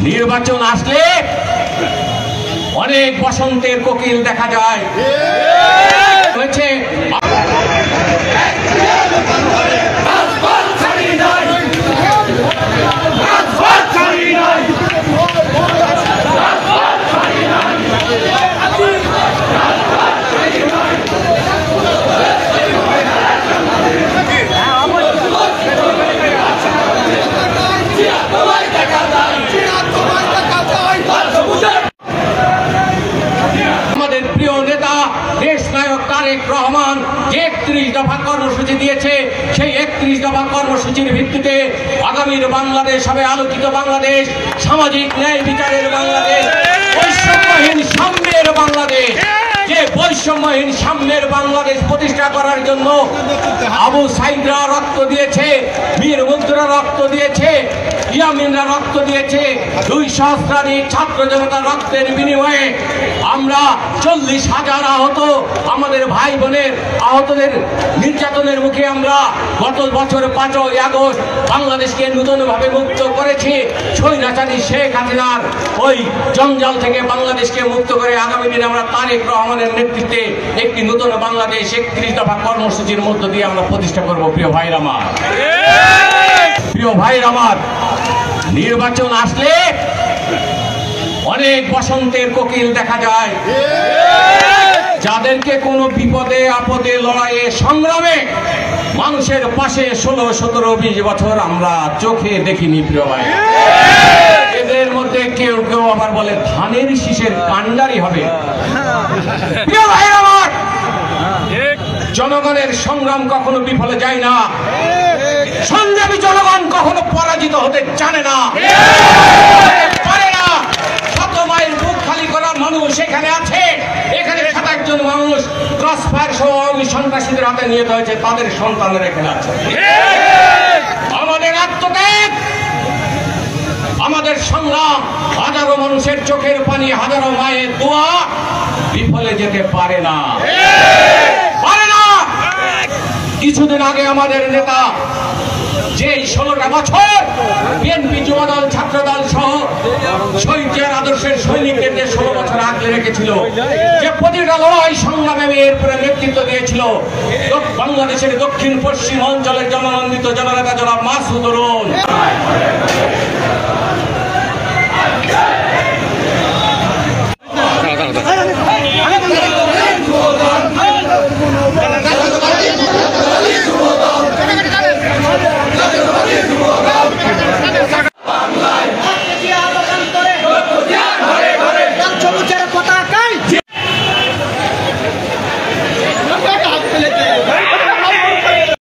নির্বাচন আসলে অনেক বসন্তের কোকিল দেখা যায় হয়েছে। আমাদের প্রিয় নেতা দেশ নায়ক তারেক রহমান যে 31 দফা কর্মসূচি দিয়েছে, সেই 31 দফা কর্মসূচির ভিত্তিতে আগামীর বাংলাদেশ হবে আলোকিত বাংলাদেশ, সামাজিক ন্যায় বিচারের বাংলাদেশ, বৈষম্যহীন সাম্যের বাংলাদেশ। যে বৈষম্যহীন সাম্যের বাংলাদেশ প্রতিষ্ঠা করার জন্য আবু সাইদরা রক্ত দিয়েছে, বীর মুগ্ধরা রক্ত দিয়েছে, ইয়ামিনরা রক্ত দিয়েছে, 2 সহস্রাধিক ছাত্র জনতার রক্তের বিনিময়ে আমরা 40,000 আহত আমাদের ভাই বোনের আহতদের নির্যাতনের মুখে আমরা গত বছর 5ই আগস্ট বাংলাদেশকে নতুনভাবে মুক্ত করেছি। স্বৈরাচারী শেখ হাসিনার ওই জঞ্জাল থেকে বাংলাদেশকে মুক্ত করে আগামী দিনে আমরা তারেক রহমানের নেতৃত্বে একটি নতুন বাংলাদেশ 31 দফা কর্মসূচির মধ্য দিয়ে আমরা প্রতিষ্ঠা করব। প্রিয় ভাইরা আমার, প্রিয় ভাইরা আমার, নির্বাচন আসলে অনেক বসন্তের কোকিল দেখা যায় যাদেরকে কোনো বিপদে আপদে লড়াইয়ে সংগ্রামে মানুষের পাশে 16, 17, 20 বছর আমরা চোখে দেখিনি। প্রিয় ভাই, এদের মধ্যে কেউ কেউ আবার বলে ধানের শীষের কাণ্ডারি হবে। প্রিয় ভাই আমার, জনগণের সংগ্রাম কখনো বিফলে যায় না, সংগ্রামী জনগণ কখনো পরাজিত হতে জানে না, পারে না। 7 মাইল বুক খালি করা মানুষ এখানে আছে, এখানে 27 জন মানুষ ক্রস ফায়ার সহ সন্ত্রাসীদের হাতে নিহত হয়েছে, তাদের সন্তানরা এখানে আছে। আমাদের আত্মত্যাগ, আমাদের সংগ্রাম, হাজারো মানুষের চোখের পানি, হাজারো মায়ের দোয়া বিফলে যেতে পারে না, পারে না। কিছুদিন আগে আমাদের নেতা যে 16টা বছর বিএনপি, যুবদল, ছাত্রদল সহ শহীদের আদর্শের সৈনিকদের যে 16 বছর আগলে রেখেছিল, যে প্রতিটা লড়াই সংগ্রামে এরপরে নেতৃত্ব দিয়েছিল, বাংলাদেশের দক্ষিণ পশ্চিম অঞ্চলের জননন্দিত জননেতা জনাব মাসুদ